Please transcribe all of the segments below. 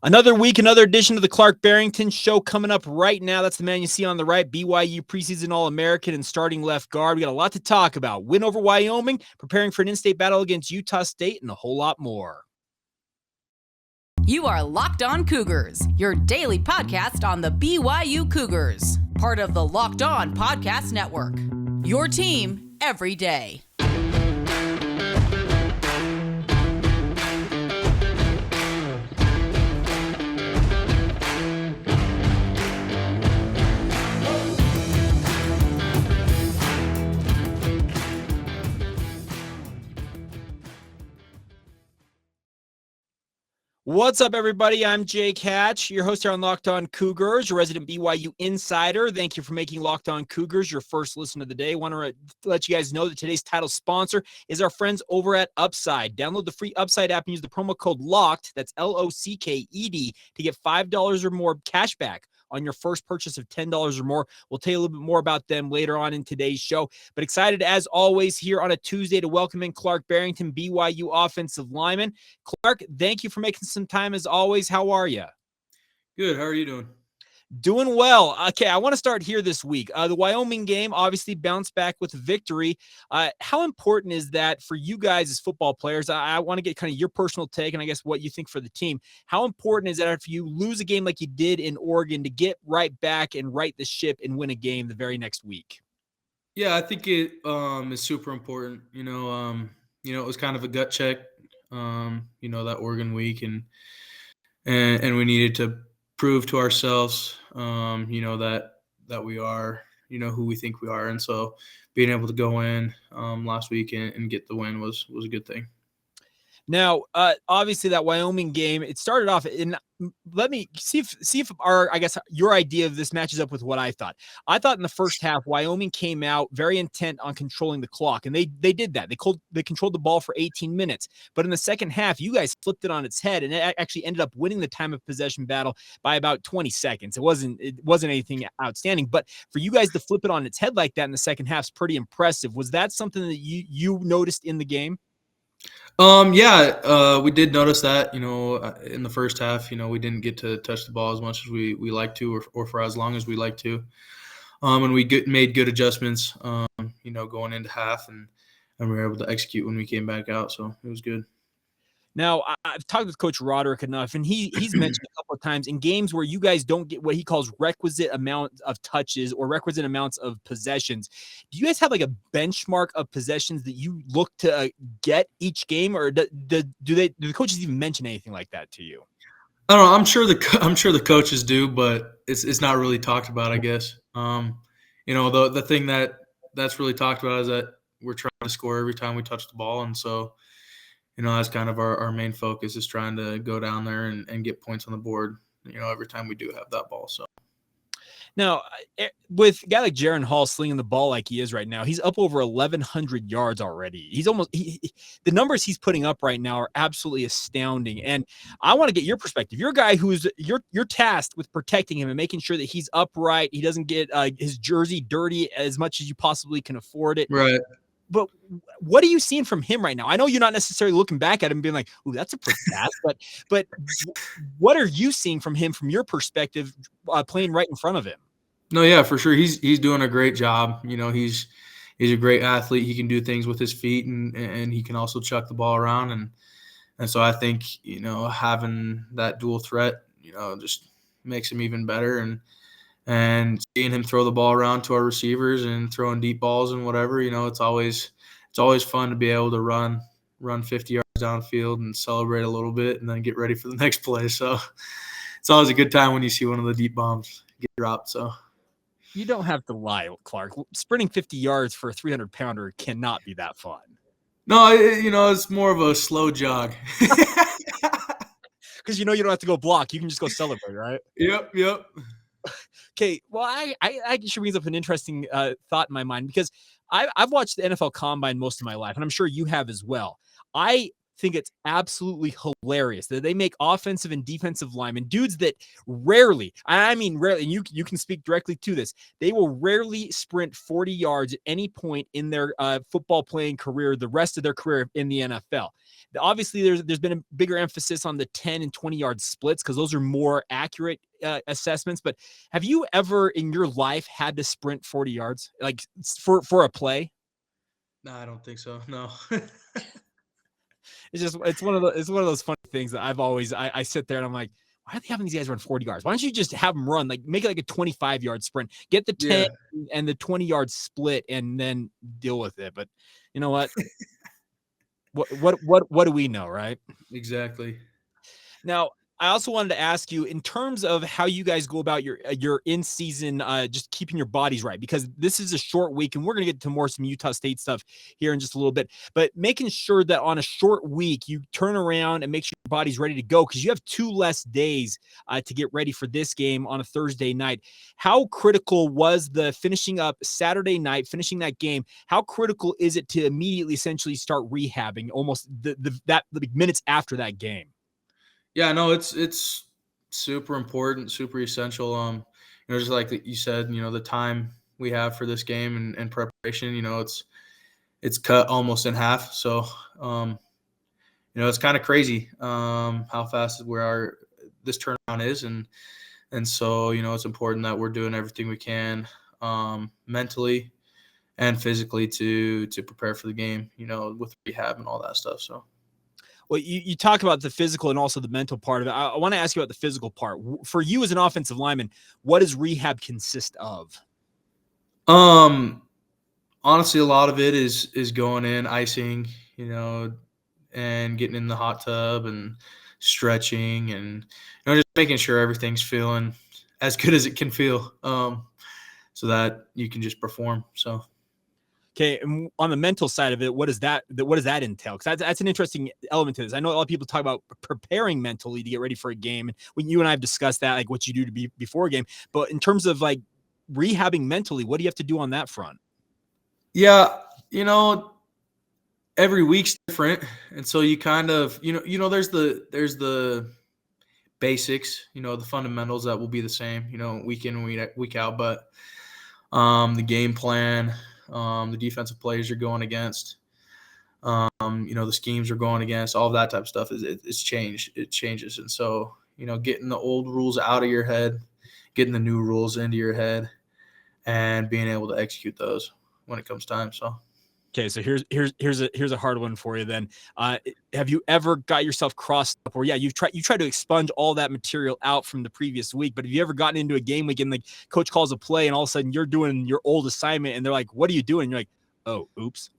Another week, another edition of the Clark Barrington Show coming up right now. That's the man you see on the right, BYU preseason All-American and starting left guard. We got a lot to talk about. Win over Wyoming, preparing for an in-state battle against Utah State, and a whole lot more. You are Locked On Cougars, your daily podcast on the BYU Cougars, part of the Locked On Podcast Network, your team every day. What's up, everybody? I'm Jake Hatch, your host here on Locked On Cougars, your resident BYU insider. Thank you for making Locked On Cougars your first listen of the day. I want to let you guys know that today's title sponsor is our friends over at Upside. Download the free Upside app and use the promo code LOCKED, that's LOCKED, to get $5 or more cash back on your first purchase of $10 or more. We'll tell you a little bit more about them later on in today's show. But excited, as always, here on a Tuesday to welcome in Clark Barrington, BYU offensive lineman. Clark, thank you for making some time, as always. How are you? Good. How are you doing? Doing well. Okay, I want to start here this week. The Wyoming game obviously bounced back with a victory. How important is that for you guys as football players? I want to get kind of your personal take and I guess what you think for the team. How important is that if you lose a game like you did in Oregon to get right back and right the ship and win a game the very next week? Yeah, I think it is super important. It was kind of a gut check, that Oregon week, and we needed to prove to ourselves, that we are, who we think we are. And so being able to go in last week and get the win was a good thing. Now, obviously that Wyoming game, it started off in, let me see if your idea of this matches up with what I thought. I thought in the first half, Wyoming came out very intent on controlling the clock, and they did that. They controlled the ball for 18 minutes. But in the second half, you guys flipped it on its head, and it actually ended up winning the time of possession battle by about 20 seconds. It wasn't anything outstanding, but for you guys to flip it on its head like that in the second half is pretty impressive. Was that something that you noticed in the game? We did notice that, in the first half, we didn't get to touch the ball as much as we like to, or for as long as we like to. And we made good adjustments, going into half, and we were able to execute when we came back out. So it was good. Now, I've talked with Coach Roderick enough, and he's mentioned a couple of times in games where you guys don't get what he calls requisite amount of touches or requisite amounts of possessions. Do you guys have like a benchmark of possessions that you look to get each game, or do the coaches even mention anything like that to you? I don't know. I'm sure the coaches do, but it's not really talked about, I guess. The thing that's really talked about is that we're trying to score every time we touch the ball, and so that's kind of our main focus, is trying to go down there and get points on the board, every time we do have that ball. So now, with a guy like Jaren Hall slinging the ball like he is right now, he's up over 1,100 yards already. He's the numbers he's putting up right now are absolutely astounding. And I want to get your perspective. You're a guy you're tasked with protecting him and making sure that he's upright. He doesn't get his jersey dirty as much as you possibly can afford it. Right. But what are you seeing from him right now? I know you're not necessarily looking back at him and being like, "Ooh, that's a pretty pass," but what are you seeing from him from your perspective, playing right in front of him? No, yeah, for sure. He's doing a great job. He's a great athlete. He can do things with his feet, and he can also chuck the ball around. And so I think, having that dual threat, just makes him even better. And seeing him throw the ball around to our receivers and throwing deep balls and whatever, it's always fun to be able to run 50 yards downfield and celebrate a little bit and then get ready for the next play. So it's always a good time when you see one of the deep bombs get dropped. So you don't have to lie, Clark. Sprinting 50 yards for a 300-pounder cannot be that fun. No, it's more of a slow jog. Because you don't have to go block. You can just go celebrate, right? Yep. Okay, well, I actually brings up an interesting thought in my mind, because I've watched the NFL Combine most of my life, and I'm sure you have as well. I think it's absolutely hilarious that they make offensive and defensive linemen, dudes that rarely, and you can speak directly to this, they will rarely sprint 40 yards at any point in their football playing career, the rest of their career in the NFL. Obviously, there's been a bigger emphasis on the 10 and 20-yard splits because those are more accurate assessments. But have you ever in your life had to sprint 40 yards, like for a play? No, I don't think so. No. It's one of those funny things that I sit there and I'm like, why are they having these guys run 40 yards? Why don't you just have them run, like make it like a 25-yard sprint, get the 10 and the 20-yard split and then deal with it. But you know what? What do we know, right? Exactly. Now, I also wanted to ask you in terms of how you guys go about your in-season, just keeping your bodies right, because this is a short week and we're going to get to some Utah State stuff here in just a little bit, but making sure that on a short week, you turn around and make sure your body's ready to go because you have 2 less days to get ready for this game on a Thursday night. How critical was the finishing up Saturday night, finishing that game? How critical is it to immediately essentially start rehabbing almost the minutes after that game? Yeah, no, it's super important, super essential. Just like you said, the time we have for this game and preparation, it's cut almost in half. So, it's kind of crazy how fast this turnaround is, and so it's important that we're doing everything we can mentally and physically to prepare for the game, with rehab and all that stuff. So. Well, you talk about the physical and also the mental part of it. I want to ask you about the physical part. For you as an offensive lineman, what does rehab consist of? Honestly, a lot of it is going in, icing, and getting in the hot tub and stretching and just making sure everything's feeling as good as it can feel, so that you can just perform. So. Okay, and on the mental side of it, what does that entail? Because that's an interesting element to this. I know a lot of people talk about preparing mentally to get ready for a game, and when you and I have discussed that, like what you do to be before a game. But in terms of like rehabbing mentally, what do you have to do on that front? Yeah, every week's different, and so you kind of there's the basics, the fundamentals that will be the same, week in and week out, but the game plan. The defensive plays you're going against, the schemes you're going against, all of that type of stuff it's changed. It changes. And so, getting the old rules out of your head, getting the new rules into your head and being able to execute those when it comes time. So. Okay, so here's a hard one for you then. Have you ever got yourself crossed up, or you tried to expunge all that material out from the previous week, but have you ever gotten into a game week and like coach calls a play and all of a sudden you're doing your old assignment and they're like, "What are you doing?" And you're like, "Oh, oops."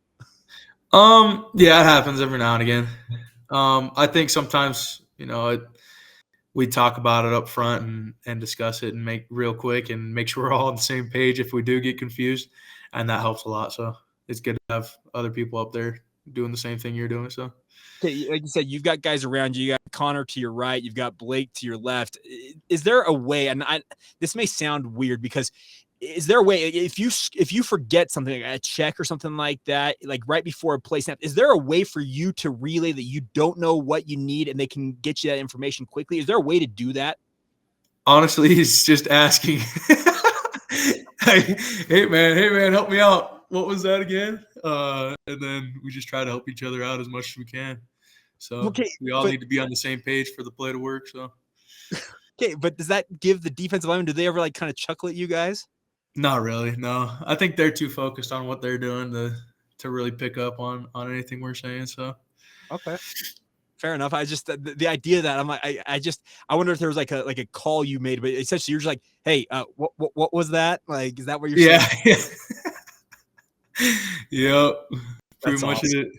Yeah, it happens every now and again. I think sometimes we talk about it up front and discuss it and make real quick and make sure we're all on the same page if we do get confused, and that helps a lot. So. It's good to have other people up there doing the same thing you're doing. So, okay, like you said, you've got guys around you. You got Connor to your right. You've got Blake to your left. Is there a way? And this may sound weird because is there a way if you forget something, like a check or something like that, like right before a play snap, is there a way for you to relay that you don't know what you need and they can get you that information quickly? Is there a way to do that? Honestly, he's just asking, hey man, help me out. What was that again? And then we just try to help each other out as much as we can. So we all need to be on the same page for the play to work. So, okay, but does that give the defensive linemen? Do they ever like kind of chuckle at you guys? Not really. No, I think they're too focused on what they're doing to really pick up on anything we're saying. So, okay. Fair enough. I just the idea that I'm like I wonder if there was like a call you made, but essentially you're just like, hey, what was that? Like, is that what you're saying? Yeah. Yep. Pretty much awesome. it.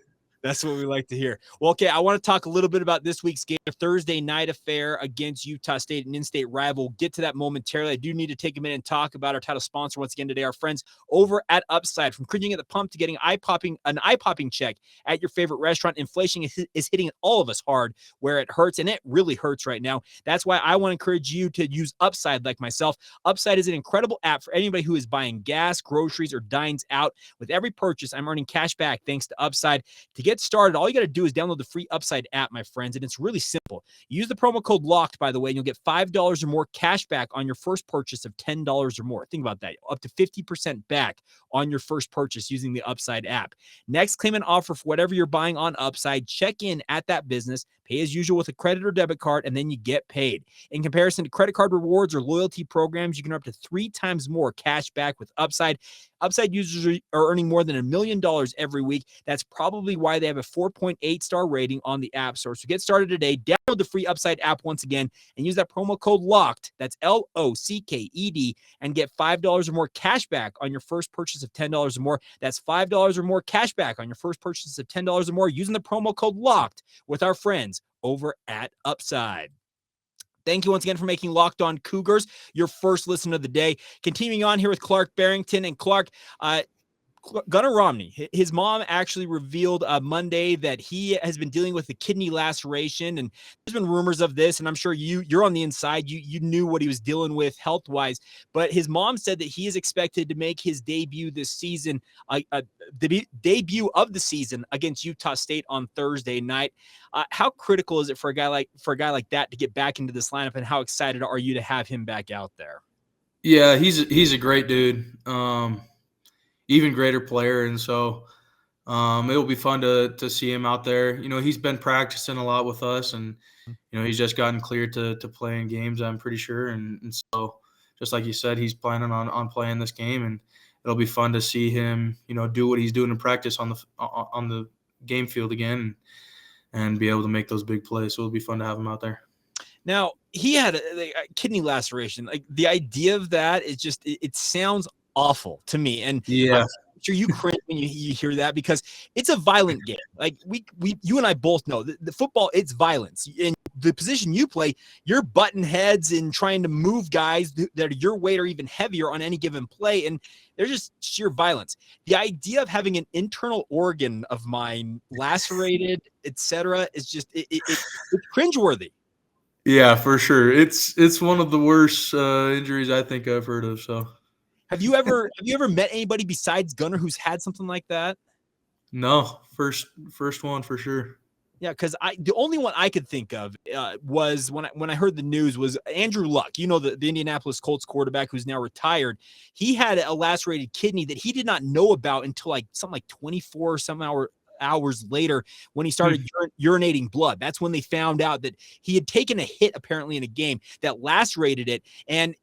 That's what we like to hear. Well, okay, I want to talk a little bit about this week's game, a Thursday night affair against Utah State, an in-state rival. We'll get to that momentarily. I do need to take a minute and talk about our title sponsor once again today, our friends over at Upside. From cringing at the pump to getting an eye-popping check at your favorite restaurant, inflation is hitting all of us hard where it hurts, and it really hurts right now. That's why I want to encourage you to use Upside like myself. Upside is an incredible app for anybody who is buying gas, groceries, or dines out. With every purchase, I'm earning cash back thanks to Upside. To get get started, all you got to do is download the free Upside app, my friends, and it's really simple. Use the promo code LOCKED, by the way, and you'll get $5 or more cash back on your first purchase of $10 or more. Think about that. Up to 50% back on your first purchase using the Upside app. Next, claim an offer for whatever you're buying on Upside. Check in at that business, pay as usual with a credit or debit card, and then you get paid. In comparison to credit card rewards or loyalty programs, you can earn up to 3 times more cash back with Upside. Upside users are earning more than $1 million every week. That's probably why they have a 4.8 star rating on the App Store. So get started today. Download the free Upside app once again and use that promo code LOCKED. That's LOCKED, and get $5 or more cash back on your first purchase of $10 or more. That's $5 or more cash back on your first purchase of $10 or more using the promo code LOCKED with our friends over at Upside. Thank you once again for making Locked On Cougars your first listen of the day. Continuing on here with Clark Barrington. And Clark, Gunner Romney, his mom actually revealed Monday that he has been dealing with a kidney laceration, and there's been rumors of this, and I'm sure you're on the inside. You knew what he was dealing with health-wise, but his mom said that he is expected to make his debut this season, the debut of the season against Utah State on Thursday night. How critical is it for a guy like that to get back into this lineup, and how excited are you to have him back out there? Yeah, he's a great dude. Even greater player, and so it'll be fun to see him out there. You know, he's been practicing a lot with us, and you know, he's just gotten cleared to play in games, I'm pretty sure, and so just like you said, he's planning on playing this game, and it'll be fun to see him, you know, do what he's doing in practice on the game field again, and be able to make those big plays. So it'll be fun to have him out there. Now, he had a kidney laceration. Like, the idea of that is just it sounds awful to me, and yeah, I'm sure you cringe when you hear that, because it's a violent game. Like you and I both know the football, it's violence. In the position you play, you're butting heads and trying to move guys that are your weight or even heavier on any given play, and they're just sheer violence. The idea of having an internal organ of mine lacerated, etc., is just it's cringeworthy. Yeah, for sure. It's one of the worst injuries I think I've heard of. So. Have you ever met anybody besides Gunner who's had something like that? No, first one for sure. Yeah, because the only one I could think of was when I heard the news was Andrew Luck. You know, the Indianapolis Colts quarterback who's now retired. He had a lacerated kidney that he did not know about until something like 24 hours later, when he started urinating blood. That's when they found out that he had taken a hit apparently in a game that lacerated it. And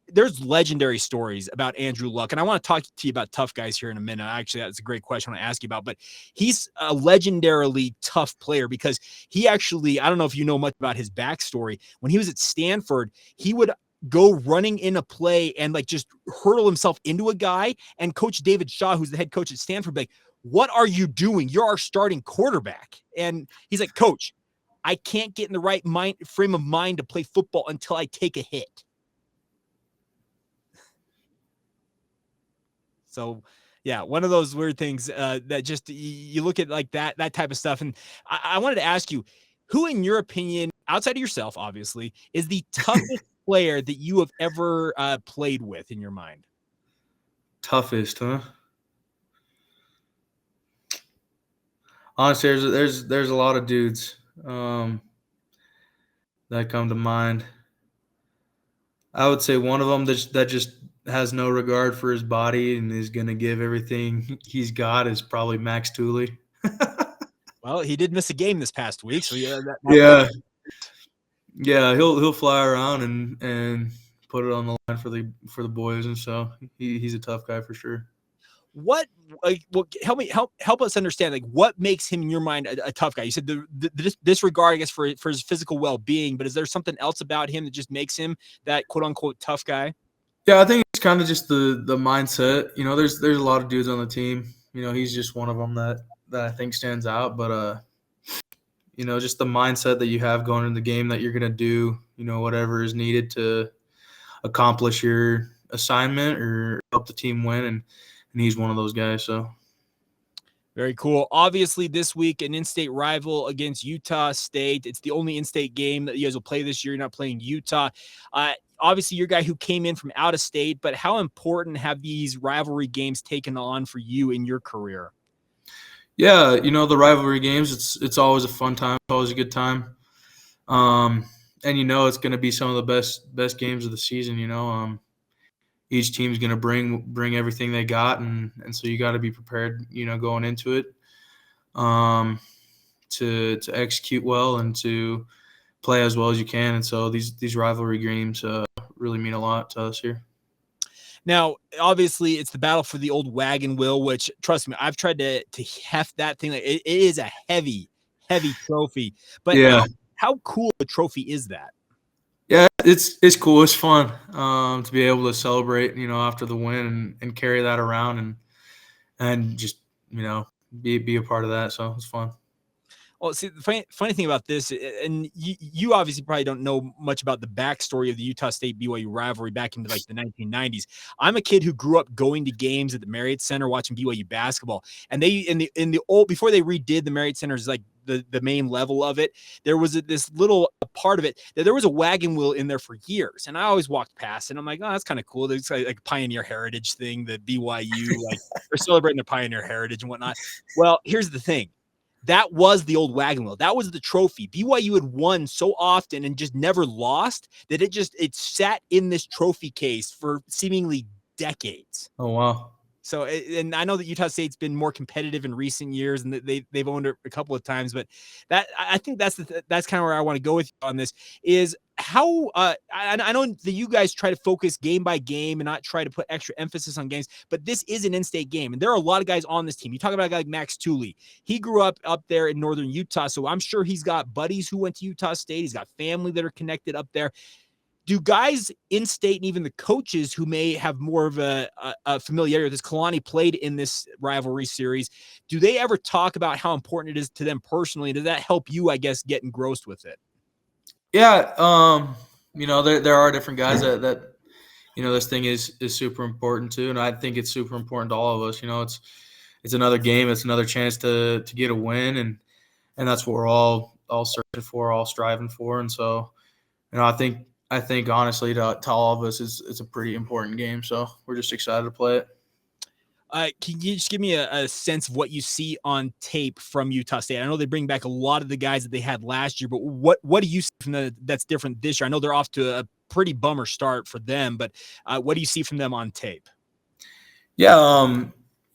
there's legendary stories about Andrew Luck, and I want to talk to you about tough guys here in a minute. Actually, that's a great question I want to ask you about, but he's a legendarily tough player because he actually, I don't know if you know much about his backstory. When he was at Stanford, he would go running in a play and just hurtle himself into a guy, and Coach David Shaw, who's the head coach at Stanford, like, "What are you doing? You're our starting quarterback." And he's like, "Coach, I can't get in the right frame of mind to play football until I take a hit." So, yeah, one of those weird things that just you look at like that type of stuff. And I wanted to ask you, who, in your opinion, outside of yourself, obviously, is the toughest player that you have ever played with in your mind? Toughest, huh? Honestly, there's a lot of dudes that come to mind. I would say one of them that just has no regard for his body and is going to give everything he's got is probably Max Tooley. Well, he did miss a game this past week, so yeah. He'll fly around and put it on the line for the boys, and so he's a tough guy for sure. What help us understand, what makes him in your mind a tough guy? You said the disregard, I guess, for his physical well-being, but is there something else about him that just makes him that quote unquote tough guy? Yeah, I think it's kind of just the mindset. You know, there's a lot of dudes on the team. You know, he's just one of them that I think stands out. But you know, just the mindset that you have going into the game, that you're gonna do, you know, whatever is needed to accomplish your assignment or help the team win, and he's one of those guys. So. Very cool. Obviously, this week, an in-state rival against Utah State. It's the only in-state game that you guys will play this year. You're not playing Utah. Obviously, you're a guy who came in from out of state, but how important have these rivalry games taken on for you in your career? Yeah, the rivalry games, it's always a fun time. It's always a good time. And it's going to be some of the best games of the season. Each team's going to bring everything they got, and so you got to be prepared. Going into it, to execute well and to play as well as you can. And so these rivalry games really mean a lot to us here. Now, obviously, it's the battle for the old wagon wheel, which, trust me, I've tried to heft that thing. It is a heavy trophy. But Yeah. how cool a trophy is that? Yeah, it's cool. It's fun to be able to celebrate, after the win and carry that around and just, be a part of that. So it's fun. Well, see, the funny thing about this, and you obviously probably don't know much about the backstory of the Utah State BYU rivalry back into like the 1990s. I'm a kid who grew up going to games at the Marriott Center watching BYU basketball, and they in the old, before they redid the Marriott Center's like the main level of it, there was this little part of it that there was a wagon wheel in there for years, and I always walked past and I'm like, oh, that's kind of cool. There's like pioneer heritage thing that BYU like they're celebrating their pioneer heritage and whatnot. Well, here's the thing. That was the old wagon wheel. That was the trophy. BYU had won so often and just never lost that it sat in this trophy case for seemingly decades. Oh, wow. So, and I know that Utah State's been more competitive in recent years, and they've owned it a couple of times. But I think that's kind of where I want to go with you on this. Is how I know that you guys try to focus game by game and not try to put extra emphasis on games, but this is an in-state game, and there are a lot of guys on this team. You talk about a guy like Max Tooley. He grew up there in northern Utah, so I'm sure he's got buddies who went to Utah State. He's got family that are connected up there. Do guys in state and even the coaches who may have more of a familiarity with this, Kalani played in this rivalry series, do they ever talk about how important it is to them personally? Does that help you, I guess, get engrossed with it? Yeah, there are different guys that this thing is super important to, and I think it's super important to all of us. It's another game, it's another chance to get a win, and that's what we're all searching for, all striving for, and so I think honestly to all of us it's a pretty important game, so we're just excited to play it. Can you just give me a sense of what you see on tape from Utah State? I know they bring back a lot of the guys that they had last year, but what do you see from that's different this year? I know they're off to a pretty bummer start for them, but what do you see from them on tape? Yeah,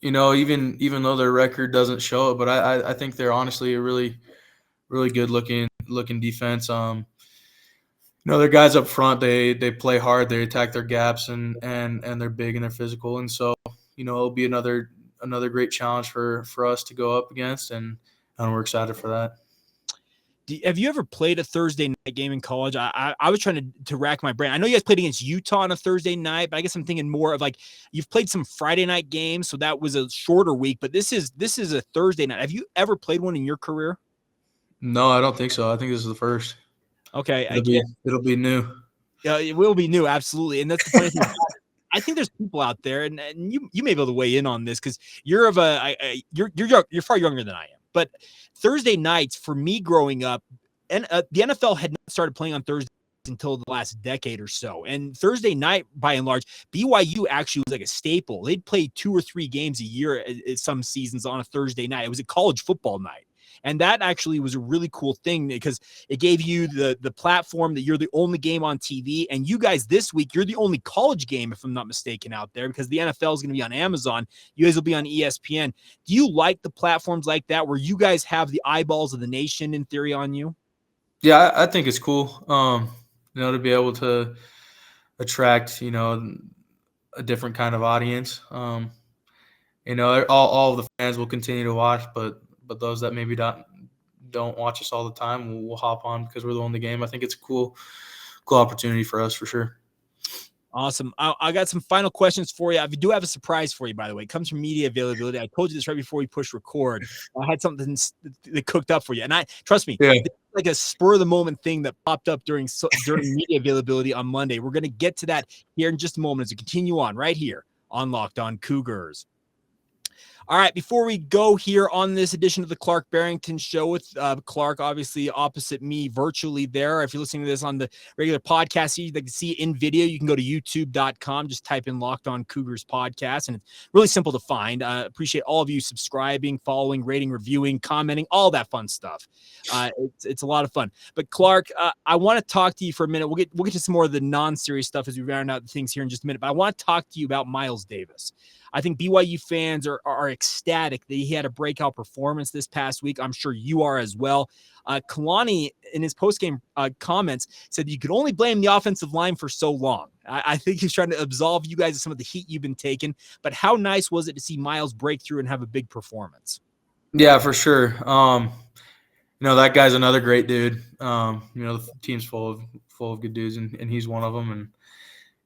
even though their record doesn't show it, but I think they're honestly a really, really good looking defense. Their guys up front, they play hard, they attack their gaps, and they're big and they're physical, and so it'll be another great challenge for us to go up against, and we're excited for that. Have you ever played a Thursday night game in college? I was trying to rack my brain. I know you guys played against Utah on a Thursday night, but I guess I'm thinking more of like you've played some Friday night games, so that was a shorter week. But this is a Thursday night. Have you ever played one in your career? No, I don't think so. I think this is the first. Okay, it'll be new. Yeah, it will be new, absolutely. And that's the funny thing. I think there's people out there, and you may be able to weigh in on this because you're you're far younger than I am. But Thursday nights for me growing up, and the NFL had not started playing on Thursdays until the last decade or so. And Thursday night, by and large, BYU actually was like a staple. They'd play 2 or 3 games a year at some seasons on a Thursday night. It was a college football night. And that actually was a really cool thing because it gave you the platform that you're the only game on TV. And you guys this week, you're the only college game, if I'm not mistaken, out there because the NFL is going to be on Amazon. You guys will be on ESPN. Do you like the platforms like that where you guys have the eyeballs of the nation in theory on you? Yeah, I think it's cool, to be able to attract, a different kind of audience. All of the fans will continue to watch, but those that maybe don't watch us all the time will hop on because we're the only game. I think it's a cool opportunity for us for sure. Awesome. I got some final questions for you. I do have a surprise for you, by the way. It comes from media availability. I told you this right before we pushed record. I had something that cooked up for you. And trust me, yeah. It's like a spur of the moment thing that popped up during media availability on Monday. We're going to get to that here in just a moment as we continue on right here on Locked On Cougars. All right, before we go here on this edition of the Clark Barrington Show with Clark, obviously opposite me virtually there. If you're listening to this on the regular podcast, you can see it in video. You can go to youtube.com, just type in Locked On Cougars Podcast, and it's really simple to find. Appreciate all of you subscribing, following, rating, reviewing, commenting, all that fun stuff. It's a lot of fun. But Clark, I want to talk to you for a minute. We'll get to some more of the non-serious stuff as we round out things here in just a minute. But I want to talk to you about Miles Davis. I think BYU fans are ecstatic that he had a breakout performance this past week. I'm sure you are as well. Kalani, in his postgame comments, said you could only blame the offensive line for so long. I think he's trying to absolve you guys of some of the heat you've been taking. But how nice was it to see Miles break through and have a big performance? Yeah, for sure. That guy's another great dude. The team's full of good dudes, and he's one of them.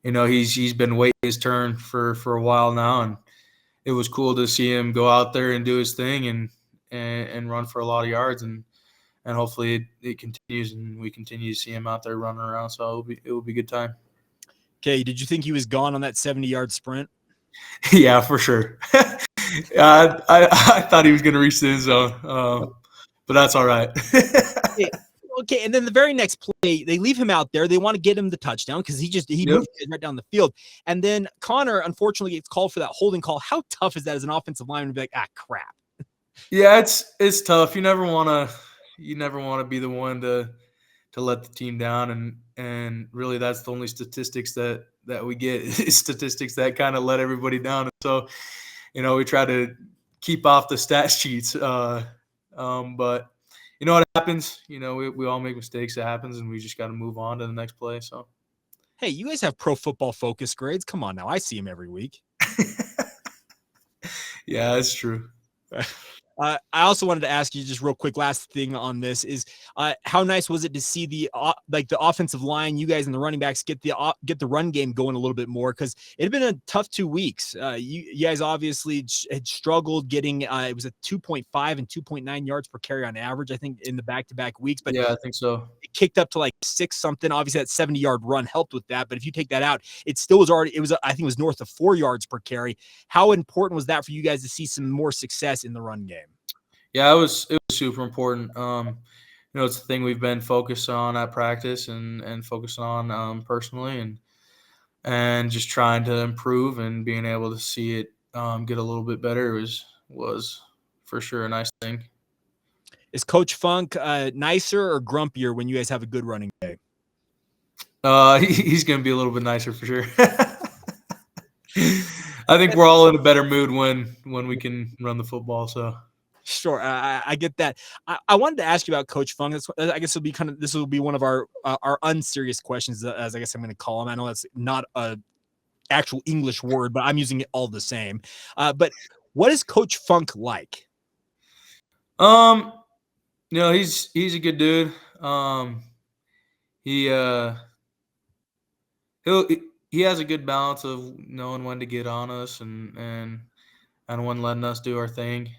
And he's been waiting his turn for a while now, and it was cool to see him go out there and do his thing and run for a lot of yards, and hopefully it continues and we continue to see him out there running around. So it will be a good time. Okay, did you think he was gone on that 70-yard sprint? Yeah, for sure. I thought he was going to reach the end zone, but that's all right. Okay, and then the very next play, they leave him out there. They want to get him the touchdown because he moved right down the field. And then Connor, unfortunately, gets called for that holding call. How tough is that as an offensive lineman to be like, crap? Yeah, it's tough. You never want to be the one to let the team down, and really that's the only statistics that we get is statistics that kind of let everybody down. And so, we try to keep off the stat sheets, but. You know what happens? We all make mistakes. It happens, and we just got to move on to the next play. So, hey, you guys have Pro Football Focus grades. Come on now, I see them every week. Yeah, that's true. I also wanted to ask you just real quick. Last thing on this is how nice was it to see the offensive line, you guys and the running backs get the run game going a little bit more, because it had been a tough 2 weeks. You guys obviously had struggled getting it was a 2.5 and 2.9 yards per carry on average, I think, in the back-to-back weeks. But yeah, I think so. It kicked up to like 6 something. Obviously, that 70-yard run helped with that. But if you take that out, it still was I think it was north of 4 yards per carry. How important was that for you guys to see some more success in the run game? Yeah, it was super important. It's the thing we've been focused on at practice and focused on personally, and just trying to improve and being able to see it get a little bit better was for sure a nice thing. Is Coach Funk nicer or grumpier when you guys have a good running day? He's going to be a little bit nicer for sure. I think we're all in a better mood when we can run the football. So. Sure, I get that. I wanted to ask you about Coach Funk. I guess this will be one of our unserious questions, as I guess I'm going to call him. I know that's not a actual English word, but I'm using it all the same. But what is Coach Funk like? He's a good dude. He has a good balance of knowing when to get on us and when letting us do our thing.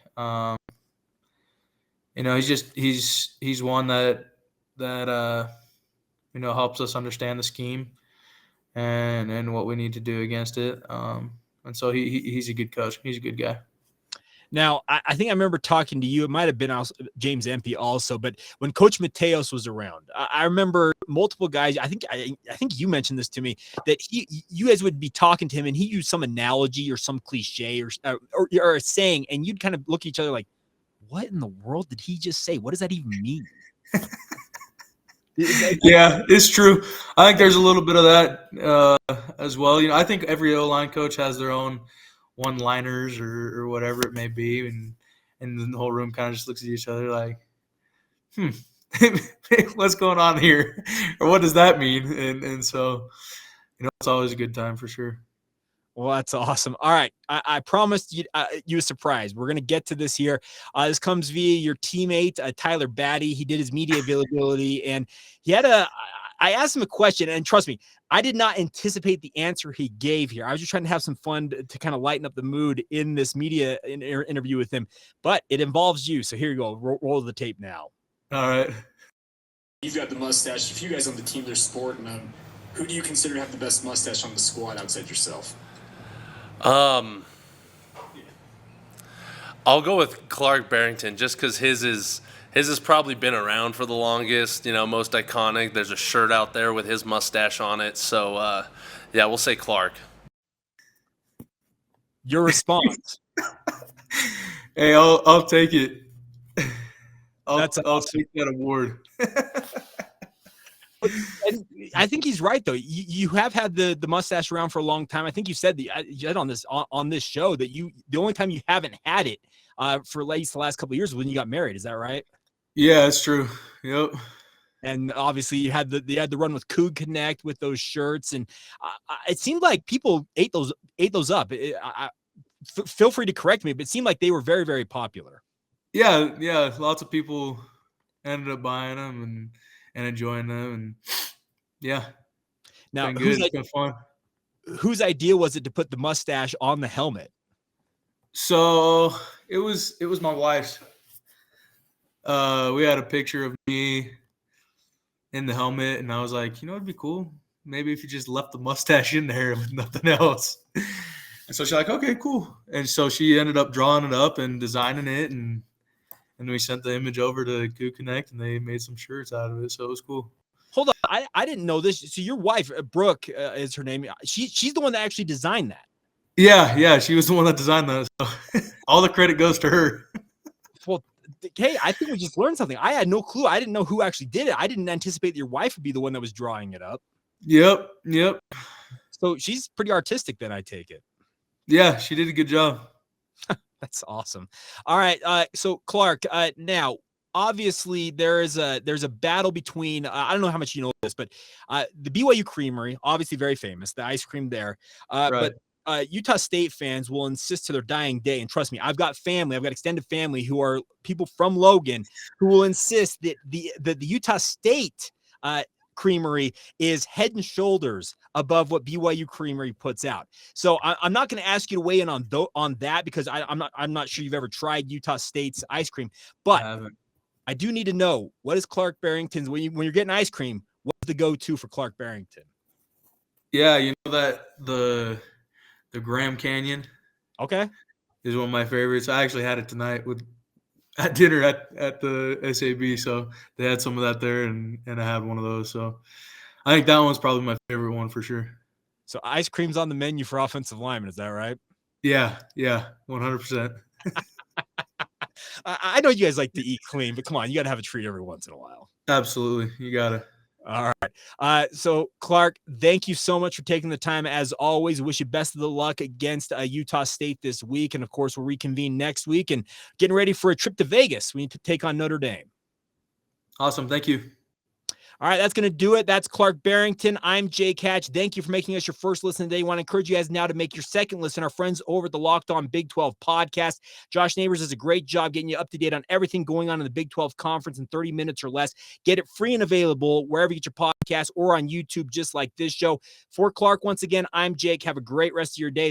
He's one that helps us understand the scheme and what we need to do against it. And so he's a good coach. He's a good guy. Now, I think I remember talking to you. It might have been also James Empey also, but when Coach Mateos was around, I remember multiple guys. I think you mentioned this to me, that you guys would be talking to him and he used some analogy or some cliche or a saying, and you'd kind of look at each other like, what in the world did he just say? What does that even mean? Yeah, it's true. I think there's a little bit of that as well. I think every O-line coach has their own one-liners or whatever it may be, and the whole room kind of just looks at each other like, what's going on here? Or what does that mean? And so, it's always a good time for sure. Well, that's awesome. All right. I promised you a surprise. We're going to get to this here. This comes via your teammate, Tyler Batty. He did his media availability, and I asked him a question, and trust me, I did not anticipate the answer he gave here. I was just trying to have some fun to kind of lighten up the mood in this media interview with him, but it involves you. So here you go. Roll the tape now. All right. You've got the mustache. If you guys on the team, they're sporting them. Who do you consider to have the best mustache on the squad outside yourself? I'll go with Clark Barrington just because his has probably been around for the longest, most iconic. There's a shirt out there with his mustache on it. So, yeah, we'll say Clark. Your response. Hey, I'll take it. I'll take that award. I think he's right, though. You have had the mustache around for a long time. I think you said on this show that the only time you haven't had it for at least the last couple of years was when you got married. Is that right? Yeah, that's true. Yep. And obviously you had the run with Coug Connect with those shirts, and it seemed like people ate those up. Feel free to correct me, but it seemed like they were very, very popular. Yeah. Lots of people ended up buying them and enjoying them, and yeah. Now, it's been fun. Whose idea was it to put the mustache on the helmet? So it was my wife's. We had a picture of me in the helmet, and I was like, it'd be cool maybe if you just left the mustache in there with nothing else. And so she's like, okay, cool. And so she ended up drawing it up and designing it, and we sent the image over to Coug Connect, and they made some shirts out of it. So it was cool. Hold on, I didn't know this. So your wife, Brooke, is her name. She's the one that actually designed that. Yeah, she was the one that designed that. So all the credit goes to her. Well, hey, I think we just learned something. I had no clue. I didn't know who actually did it. I didn't anticipate that your wife would be the one that was drawing it up. Yep. So she's pretty artistic then, I take it. Yeah, she did a good job. That's awesome. All right. So Clark, now obviously there's a battle between, I don't know how much you know this, but the BYU Creamery, obviously very famous, the ice cream there. Right. But Utah State fans will insist to their dying day, and trust me, I've got extended family who are people from Logan who will insist that the Utah State Creamery is head and shoulders above what BYU Creamery puts out. So I'm not going to ask you to weigh in on that because I'm not sure you've ever tried Utah State's ice cream, but I do need to know, what is Clark Barrington's when you're getting ice cream? What's the go-to for Clark Barrington? Yeah, you know that the Graham Canyon, okay, is one of my favorites. I actually had it tonight at dinner at the SAB, so they had some of that there, and I had one of those. So I think that one's probably my favorite one for sure. So ice cream's on the menu for offensive linemen, is that right? Yeah, 100%. I know you guys like to eat clean, but come on, you got to have a treat every once in a while. Absolutely, you got to. All right. So, Clark, thank you so much for taking the time. As always, wish you best of the luck against Utah State this week. And, of course, we'll reconvene next week and getting ready for a trip to Vegas. We need to take on Notre Dame. Awesome. Thank you. All right, that's going to do it. That's Clark Barrington. I'm Jake Hatch. Thank you for making us your first listen today. I want to encourage you guys now to make your second listen. Our friends over at the Locked On Big 12 podcast. Josh Neighbors does a great job getting you up to date on everything going on in the Big 12 conference in 30 minutes or less. Get it free and available wherever you get your podcast or on YouTube, just like this show. For Clark, once again, I'm Jake. Have a great rest of your day.